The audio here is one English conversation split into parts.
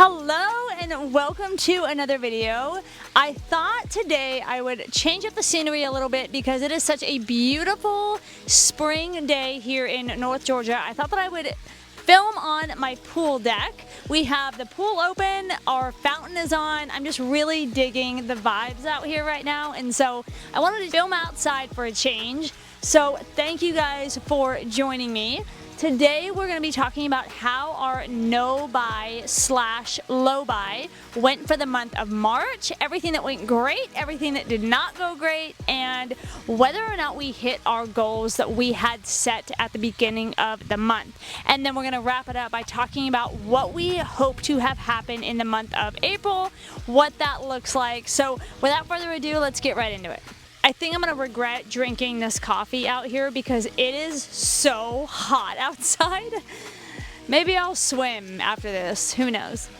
Hello and welcome to another video. I thought today I would change up the scenery a little bit because it is such a beautiful spring day here in North Georgia. I thought that I would film on my pool deck. We have the pool open, our fountain is on. I'm just really digging the vibes out here right now, and so I wanted to film outside for a change. So thank you guys for joining me. Today we're going to be talking about how our no buy / low buy went for the month of March, everything that went great, everything that did not go great, and whether or not we hit our goals that we had set at the beginning of the month. And then we're going to wrap it up by talking about what we hope to have happen in the month of April, what that looks like. So without further ado, let's get right into it. I think I'm going to regret drinking this coffee out here because it is so hot outside. Maybe I'll swim after this, who knows.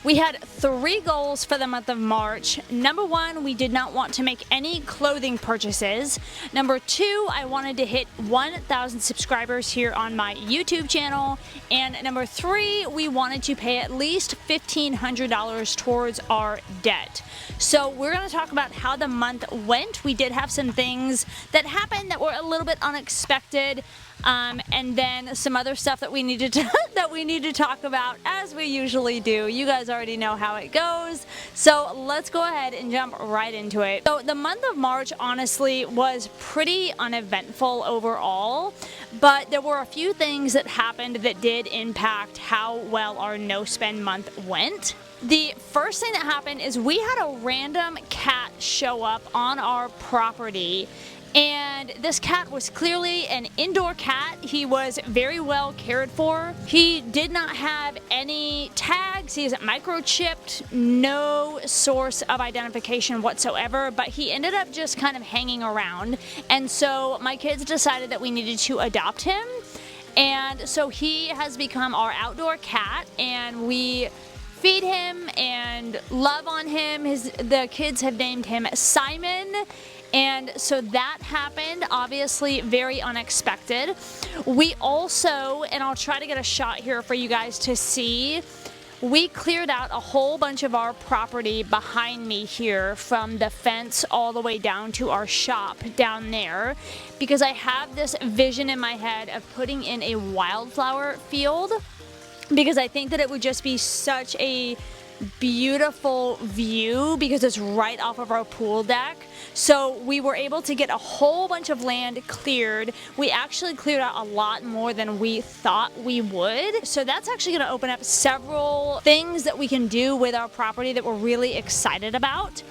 We had 3 goals for the month of March. Number 1, we did not want to make any clothing purchases. Number 2, I wanted to hit 1,000 subscribers here on my YouTube channel. And number 3, we wanted to pay at least $1,500 towards our debt. So we're going to talk about how the month went. We did have some things that happened that were a little bit unexpected. And then some other stuff that we need to talk about, as we usually do. You guys already know how it goes, so let's go ahead and jump right into it. So the month of March honestly was pretty uneventful overall, but there were a few things that happened that did impact how well our no spend month went. The first thing that happened is we had a random cat show up on our property. And this cat was clearly an indoor cat. He was very well cared for. He did not have any tags. He isn't microchipped, no source of identification whatsoever, but he ended up just kind of hanging around. And so my kids decided that we needed to adopt him. And so he has become our outdoor cat, and we feed him and love on him. The kids have named him Simon. And so that happened, obviously very unexpected. We also, and I'll try to get a shot here for you guys to see, we cleared out a whole bunch of our property behind me here, from the fence all the way down to our shop down there, because I have this vision in my head of putting in a wildflower field, because I think that it would just be such a beautiful view because it's right off of our pool deck. So we were able to get a whole bunch of land cleared. We actually cleared out a lot more than we thought we would. So that's actually going to open up several things that we can do with our property that we're really excited about.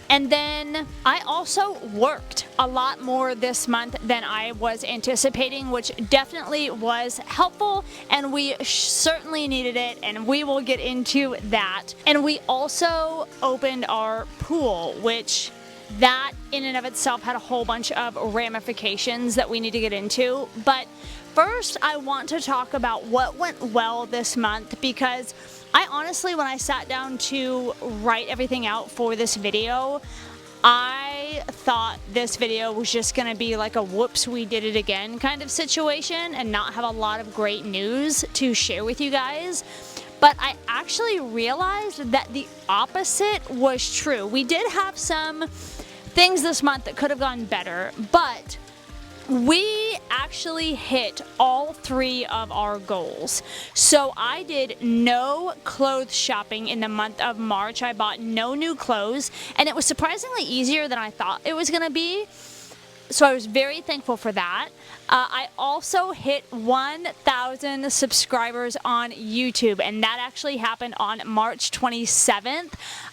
And then I also worked a lot more this month than I was anticipating, which definitely was helpful, and we certainly needed it, and we will get into that. And we also opened our pool, which that in and of itself had a whole bunch of ramifications that we need to get into. But first, I want to talk about what went well this month, because I honestly, when I sat down to write everything out for this video, I thought this video was just going to be like a whoops, we did it again kind of situation and not have a lot of great news to share with you guys. But I actually realized that the opposite was true. We did have some things this month that could have gone better, but we actually hit all 3 of our goals. So I did no clothes shopping in the month of March. I bought no new clothes, and it was surprisingly easier than I thought it was going to be. So I was very thankful for that. I also hit 1,000 subscribers on YouTube, and that actually happened on March 27th.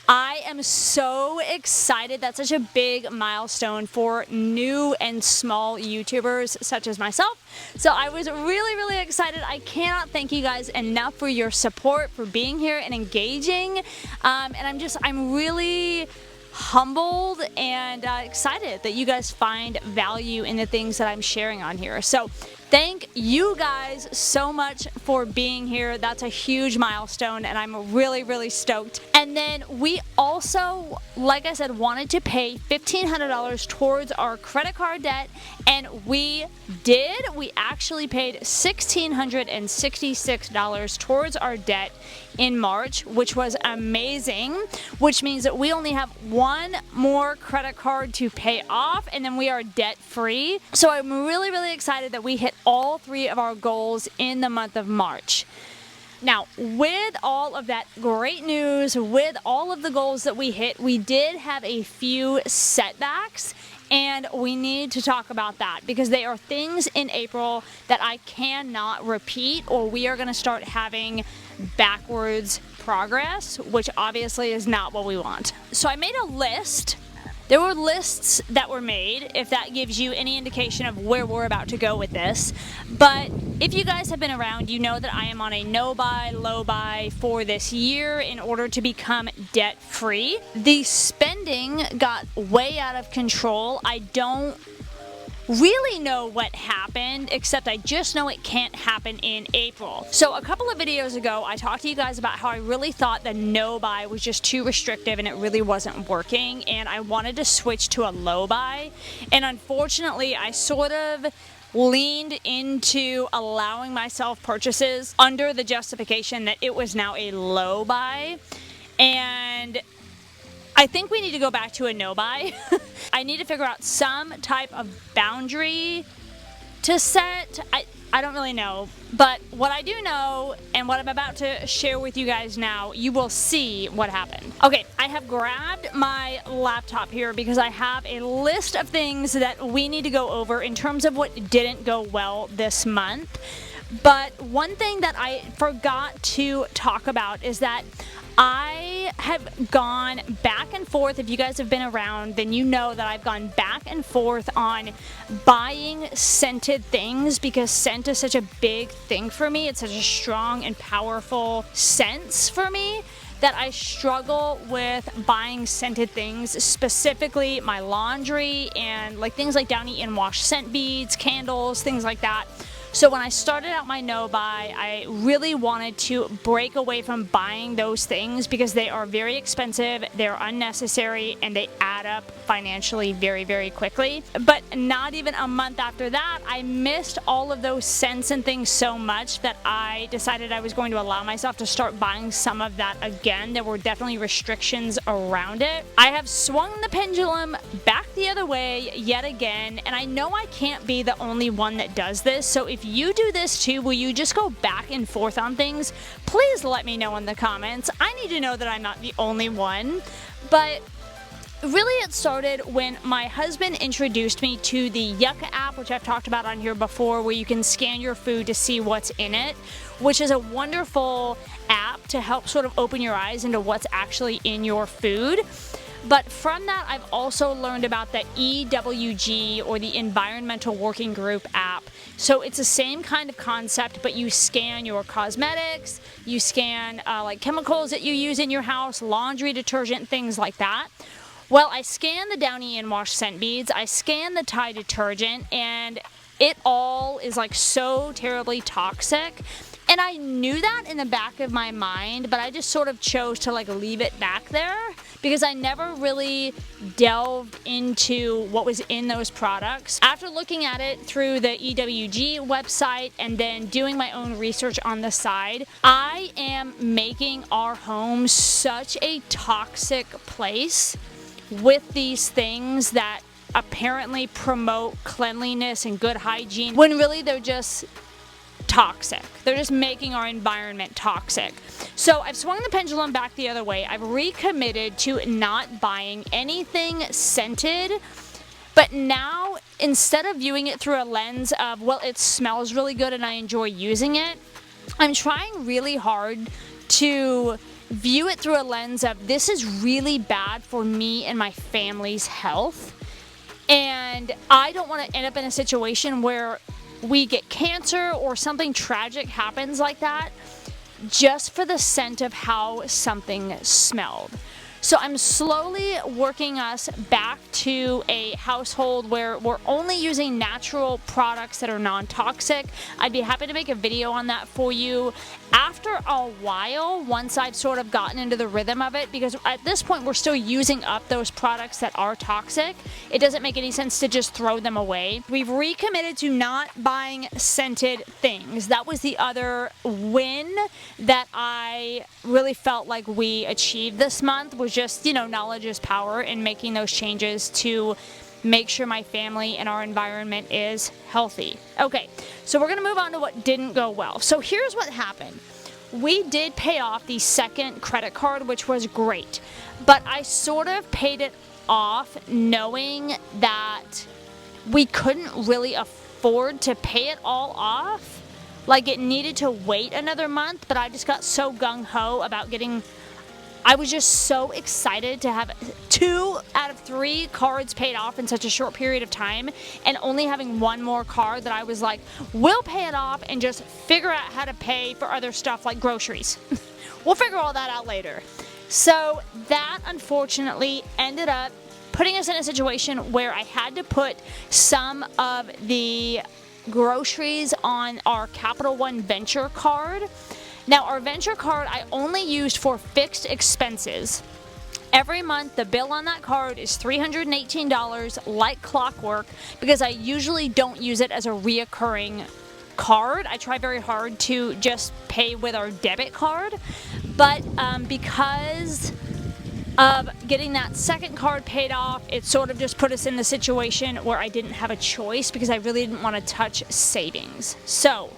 I am so excited. That's such a big milestone for new and small YouTubers such as myself. So I was really, really excited. I cannot thank you guys enough for your support, for being here and engaging. And I'm really humbled and excited that you guys find value in the things that I'm sharing on here. So Thank you guys so much for being here. That's a huge milestone and I'm really, really stoked. And then we also, like I said, wanted to pay $1,500 towards our credit card debt, and we did. We actually paid $1,666 towards our debt in March, which was amazing, which means that we only have one more credit card to pay off and then we are debt free. So I'm really, really excited that we hit all 3 of our goals in the month of March. Now, with all of that great news, with all of the goals that we hit, we did have a few setbacks, and we need to talk about that because they are things in April that I cannot repeat, or we are going to start having backwards progress, which obviously is not what we want. So I made a list. There were lists that were made, if that gives you any indication of where we're about to go with this. But if you guys have been around, you know that I am on a no buy, low buy for this year in order to become debt free. The spending got way out of control. I don't really know what happened, except I just know it can't happen in April. So a couple of videos ago, I talked to you guys about how I really thought the no buy was just too restrictive and it really wasn't working, and I wanted to switch to a low buy. And unfortunately, I sort of leaned into allowing myself purchases under the justification that it was now a low buy. And I think we need to go back to a no buy. I need to figure out some type of boundary to set. I don't really know, but what I do know and what I'm about to share with you guys now, you will see what happened. Okay, I have grabbed my laptop here because I have a list of things that we need to go over in terms of what didn't go well this month. But one thing that I forgot to talk about is that I have gone back and forth. If you guys have been around, then you know that I've gone back and forth on buying scented things because scent is such a big thing for me. It's such a strong and powerful sense for me that I struggle with buying scented things, specifically my laundry and like things like Downy and Wash scent beads, candles, things like that. So when I started out my no buy, I really wanted to break away from buying those things because they are very expensive, they're unnecessary, and they add up financially very, very quickly. But not even a month after that, I missed all of those scents and things so much that I decided I was going to allow myself to start buying some of that again. There were definitely restrictions around it. I have swung the pendulum back the other way yet again, and I know I can't be the only one that does this. So if you do this too, will you just go back and forth on things? Please let me know in the comments. I need to know that I'm not the only one. But really it started when my husband introduced me to the Yucca app, which I've talked about on here before, where you can scan your food to see what's in it, which is a wonderful app to help sort of open your eyes into what's actually in your food. But from that, I've also learned about the EWG, or the Environmental Working Group app. So it's the same kind of concept, but you scan your cosmetics, you scan like chemicals that you use in your house, laundry detergent, things like that. Well, I scanned the Downy and Wash scent beads, I scanned the Tide detergent, and it all is like so terribly toxic. And I knew that in the back of my mind, but I just sort of chose to like leave it back there because I never really delved into what was in those products. After looking at it through the EWG website and then doing my own research on the side, I am making our home such a toxic place with these things that apparently promote cleanliness and good hygiene, when really they're just toxic. They're just making our environment toxic. So I've swung the pendulum back the other way. I've recommitted to not buying anything scented, but now instead of viewing it through a lens of, well, it smells really good and I enjoy using it, I'm trying really hard to view it through a lens of, this is really bad for me and my family's health. And I don't want to end up in a situation where we get cancer or something tragic happens like that just for the scent of how something smelled. So I'm slowly working us back to a household where we're only using natural products that are non-toxic. I'd be happy to make a video on that for you after a while, once I've sort of gotten into the rhythm of it, because at this point we're still using up those products that are toxic. It doesn't make any sense to just throw them away. We've recommitted to not buying scented things. That was the other win that I really felt like we achieved this month, was just, knowledge is power, and making those changes to make sure my family and our environment is healthy. Okay, so we're gonna move on to what didn't go well. So here's what happened. We did pay off the second credit card, which was great, but I sort of paid it off knowing that we couldn't really afford to pay it all off. Like, it needed to wait another month, but I just got so gung-ho about I was just so excited to have 2 out of 3 cards paid off in such a short period of time, and only having one more card that I was like, we'll pay it off and just figure out how to pay for other stuff like groceries. We'll figure all that out later. So that unfortunately ended up putting us in a situation where I had to put some of the groceries on our Capital One Venture card. Now, our Venture card I only used for fixed expenses. Every month, the bill on that card is $318 like clockwork, because I usually don't use it as a reoccurring card. I try very hard to just pay with our debit card, but because of getting that second card paid off, it sort of just put us in the situation where I didn't have a choice, because I really didn't want to touch savings. So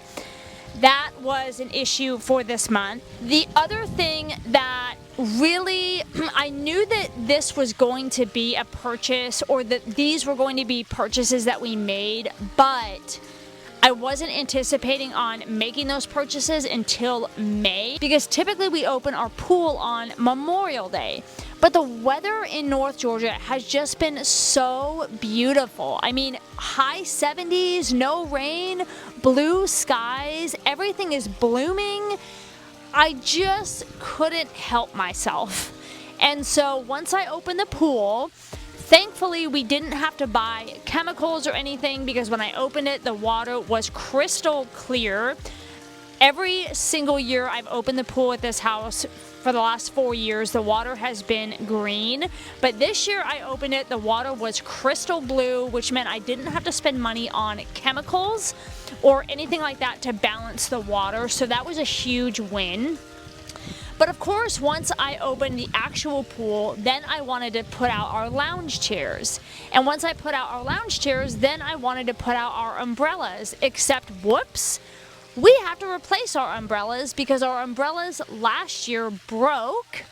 that was an issue for this month. The other thing that really, I knew that this was going to be a purchase, or that these were going to be purchases that we made, but I wasn't anticipating on making those purchases until May, because typically we open our pool on Memorial Day. But the weather in North Georgia has just been so beautiful. I mean, high 70s, no rain, blue skies, everything is blooming. I just couldn't help myself. And so once I opened the pool, thankfully we didn't have to buy chemicals or anything, because when I opened it, the water was crystal clear. Every single year I've opened the pool at this house for the last 4 years, the water has been green, but this year I opened it, the water was crystal blue, which meant I didn't have to spend money on chemicals or anything like that to balance the water, so that was a huge win. But of course, once I opened the actual pool, then I wanted to put out our lounge chairs. And once I put out our lounge chairs, then I wanted to put out our umbrellas, except whoops, we have to replace our umbrellas, because our umbrellas last year broke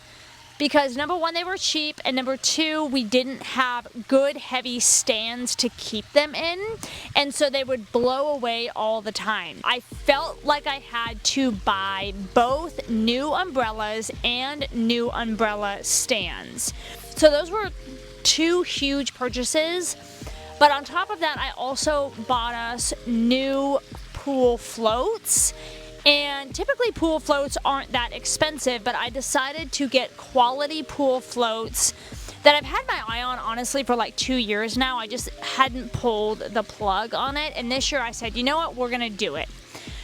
because, number one, they were cheap, and number two, we didn't have good heavy stands to keep them in, and so they would blow away all the time. I felt like I had to buy both new umbrellas and new umbrella stands. So those were 2 huge purchases, but on top of that, I also bought us new pool floats. And typically pool floats aren't that expensive, but I decided to get quality pool floats that I've had my eye on, honestly, for like 2 years now. I just hadn't pulled the plug on it, and this year I said, you know what, we're gonna do it.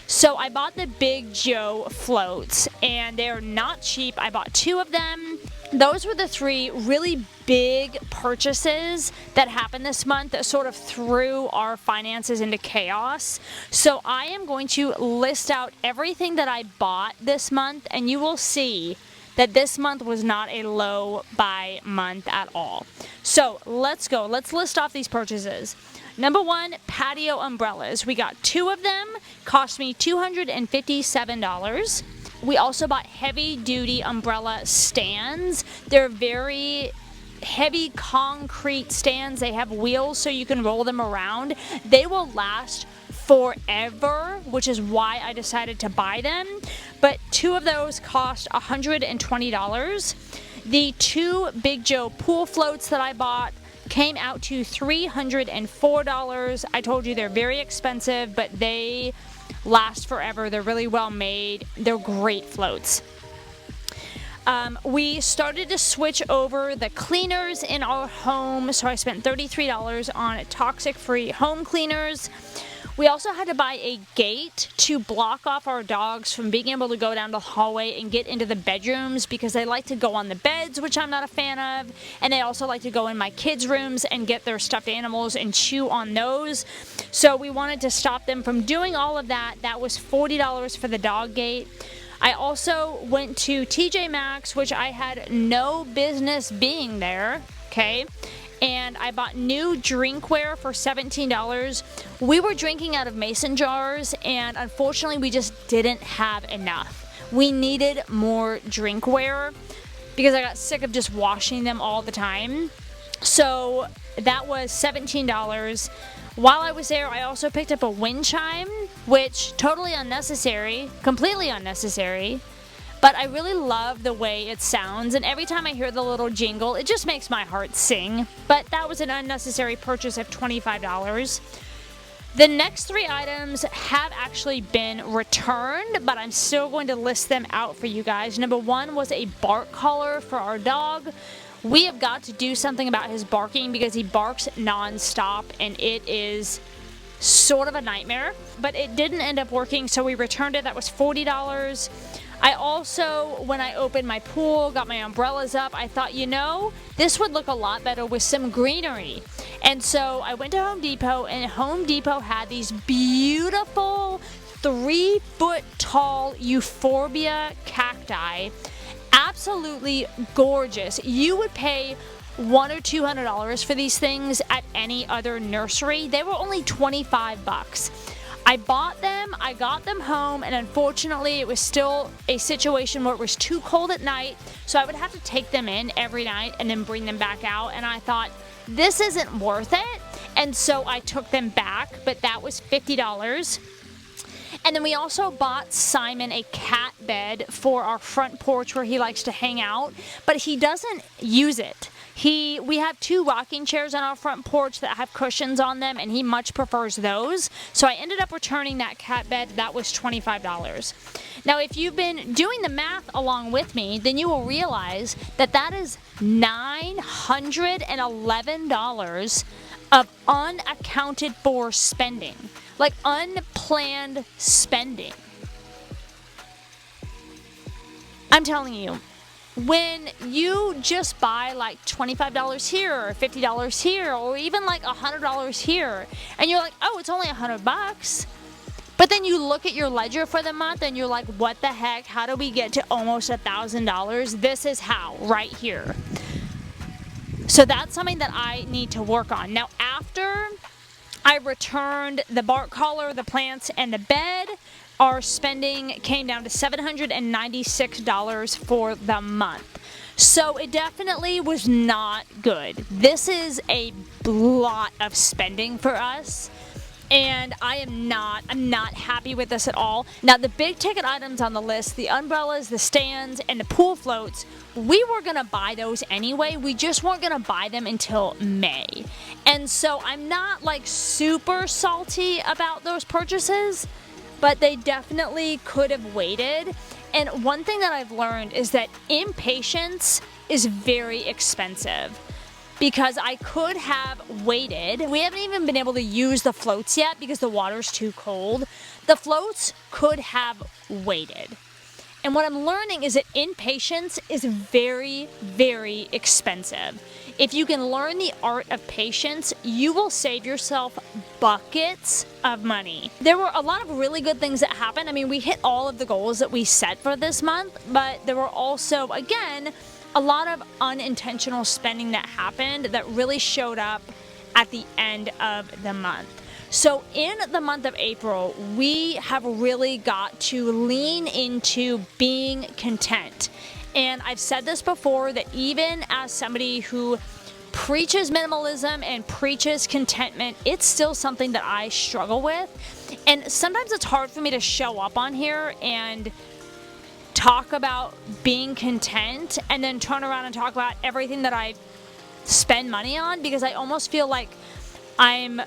So I bought the Big Joe floats, and they're not cheap. I bought 2 of them. Those were the 3 really big purchases that happened this month that sort of threw our finances into chaos. So I am going to list out everything that I bought this month, and you will see that this month was not a low buy month at all. So let's go. Let's list off these purchases. Number 1, patio umbrellas. We got 2 of them, cost me $257. We also bought heavy-duty umbrella stands. They're very heavy concrete stands. They have wheels so you can roll them around. They will last forever, which is why I decided to buy them. But 2 of those cost $120. The 2 Big Joe pool floats that I bought came out to $304. I told you they're very expensive, but they last forever. They're really well made. They're great floats. We started to switch over the cleaners in our home, so I spent $33 on toxic-free home cleaners. We also had to buy a gate to block off our dogs from being able to go down the hallway and get into the bedrooms because they like to go on the beds, which I'm not a fan of, and they also like to go in my kids' rooms and get their stuffed animals and chew on those. So we wanted to stop them from doing all of that. That was $40 for the dog gate. I also went to TJ Maxx, which I had no business being there, okay? And I bought new drinkware for $17. We were drinking out of mason jars, and unfortunately we just didn't have enough. We needed more drinkware because I got sick of just washing them all the time. So that was $17. While I was there, I also picked up a wind chime, which totally unnecessary, completely unnecessary. But I really love the way it sounds, and every time I hear the little jingle, it just makes my heart sing. But that was an unnecessary purchase of $25. The next 3 items have actually been returned, but I'm still going to list them out for you guys. Number 1 was a bark collar for our dog. We have got to do something about his barking because he barks non-stop, and it is sort of a nightmare. But it didn't end up working, so we returned it. That was $40. I also, when I opened my pool, got my umbrellas up, I thought, you know, this would look a lot better with some greenery. And so I went to Home Depot, and Home Depot had these beautiful 3-foot tall euphorbia cacti. Absolutely gorgeous. You would pay $100 or $200 for these things at any other nursery. They were only 25 bucks. I bought them, I got them home, and unfortunately it was still a situation where it was too cold at night, so I would have to take them in every night and then bring them back out, and I thought, this isn't worth it, and so I took them back, but that was $50. And then we also bought Simon a cat bed for our front porch where he likes to hang out, but he doesn't use it. We have 2 rocking chairs on our front porch that have cushions on them, and he much prefers those. So I ended up returning that cat bed. That was $25. Now, if you've been doing the math along with me, then you will realize that that is $911 of unaccounted for spending, like unplanned spending. I'm telling you, when you just buy like $25 here or $50 here or even like $100 here, and you're like, oh, it's only $100, but then you look at your ledger for the month and you're like, what the heck? How do we get to almost $1,000? This is how, right here. So that's something that I need to work on. Now, after I returned the bark collar, the plants, and the bed, our spending came down to $796 for the month. So it definitely was not good. This is a lot of spending for us, and I'm not happy with this at all. Now, the big ticket items on the list, the umbrellas, the stands, and the pool floats, we were gonna buy those anyway. We just weren't gonna buy them until May. And so I'm not like super salty about those purchases, but they definitely could have waited. And one thing that I've learned is that impatience is very expensive, because I could have waited. We haven't even been able to use the floats yet because the water's too cold. The floats could have waited. And what I'm learning is that impatience is very, very expensive. If you can learn the art of patience, you will save yourself buckets of money. There were a lot of really good things that happened. I mean, we hit all of the goals that we set for this month, but there were also, again, a lot of unintentional spending that happened that really showed up at the end of the month. So in the month of April, we have really got to lean into being content. And I've said this before, that even as somebody who preaches minimalism and preaches contentment, it's still something that I struggle with. And sometimes it's hard for me to show up on here and talk about being content and then turn around and talk about everything that I spend money on, because I almost feel like I'm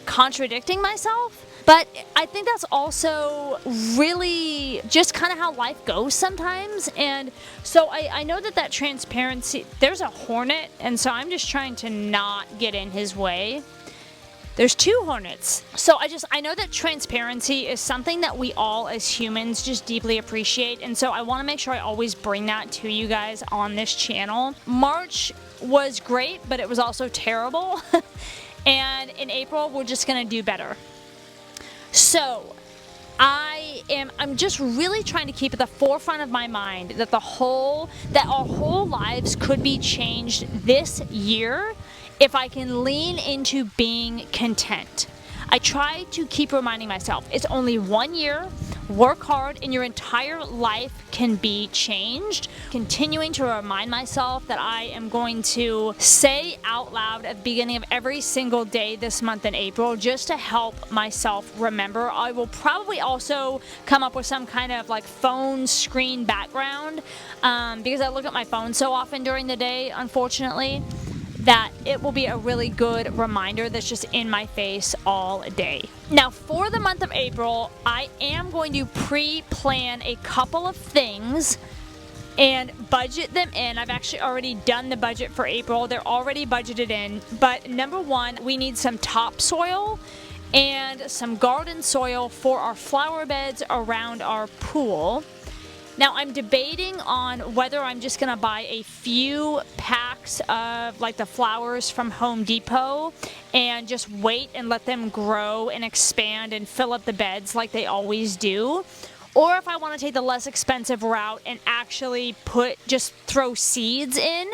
contradicting myself. But I think that's also really just kind of how life goes sometimes. And so I know that transparency, there's a hornet, and so I'm just trying to not get in his way. There's 2 hornets. So I know that transparency is something that we all as humans just deeply appreciate. And so I want to make sure I always bring that to you guys on this channel. March was great, but it was also terrible. And in April, we're just going to do better. So I'm just really trying to keep at the forefront of my mind that our whole lives could be changed this year if I can lean into being content. I try to keep reminding myself, it's only 1 year, work hard, and your entire life can be changed. Continuing to remind myself that I am going to say out loud at the beginning of every single day this month in April, just to help myself remember. I will probably also come up with some kind of like phone screen background, because I look at my phone so often during the day, unfortunately, that it will be a really good reminder that's just in my face all day. Now, for the month of April, I am going to pre-plan a couple of things and budget them in. I've actually already done the budget for April. They're already budgeted in. But number 1, we need some topsoil and some garden soil for our flower beds around our pool. Now, I'm debating on whether I'm just going to buy a few packs of like the flowers from Home Depot and just wait and let them grow and expand and fill up the beds like they always do. Or if I want to take the less expensive route and actually just throw seeds in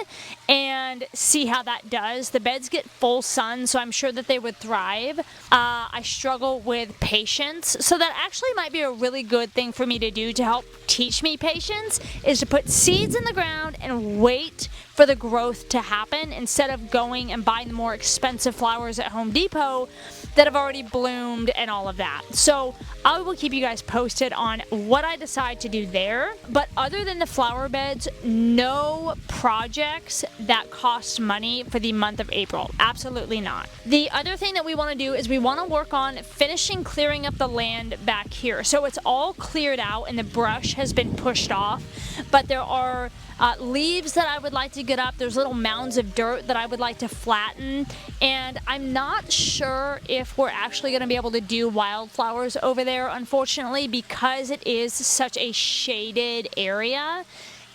and see how that does. The beds get full sun, so I'm sure that they would thrive. I struggle with patience, so that actually might be a really good thing for me to do to help teach me patience, is to put seeds in the ground and wait for the growth to happen instead of going and buying the more expensive flowers at Home Depot that have already bloomed and all of that. So I will keep you guys posted on what I decide to do there. But other than the flower beds, no projects that cost money for the month of April. Absolutely not. The other thing that we want to do is we want to work on finishing clearing up the land back here. So it's all cleared out and the brush has been pushed off, but there are leaves that I would like to get up. There's little mounds of dirt that I would like to flatten, and I'm not sure if we're actually going to be able to do wildflowers over there, unfortunately, because it is such a shaded area.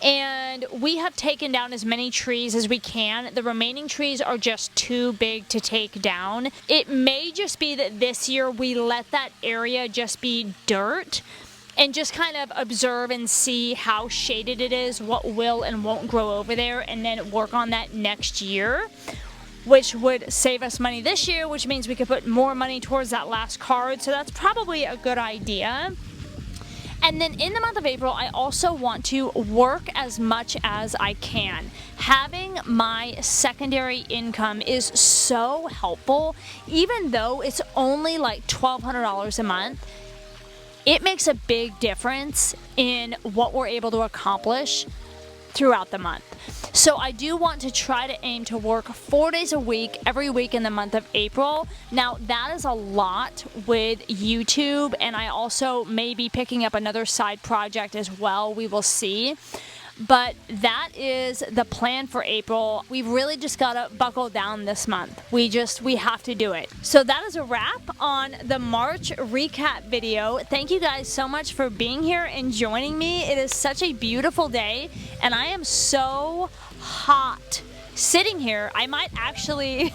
And we have taken down as many trees as we can. The remaining trees are just too big to take down. It may just be that this year we let that area just be dirt and just kind of observe and see how shaded it is, what will and won't grow over there, and then work on that next year, which would save us money this year, which means we could put more money towards that last card. So that's probably a good idea. And then in the month of April, I also want to work as much as I can. Having my secondary income is so helpful. Even though it's only like $1,200 a month, it makes a big difference in what we're able to accomplish throughout the month. So I do want to try to aim to work 4 days a week, every week in the month of April. Now, that is a lot with YouTube, and I also may be picking up another side project as well. We will see. But that is the plan for April. We've really just got to buckle down this month. We have to do it. So that is a wrap on the March recap video. Thank you guys so much for being here and joining me. It is such a beautiful day, and I am so hot sitting here. I might actually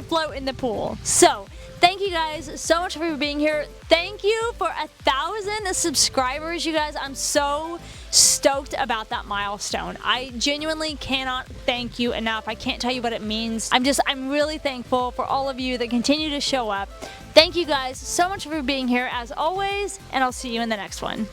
float in the pool. So thank you guys so much for being here. Thank you for 1,000 subscribers, you guys. I'm so stoked about that milestone. I genuinely cannot thank you enough. I can't tell you what it means. I'm really thankful for all of you that continue to show up. Thank you guys so much for being here as always, and I'll see you in the next one.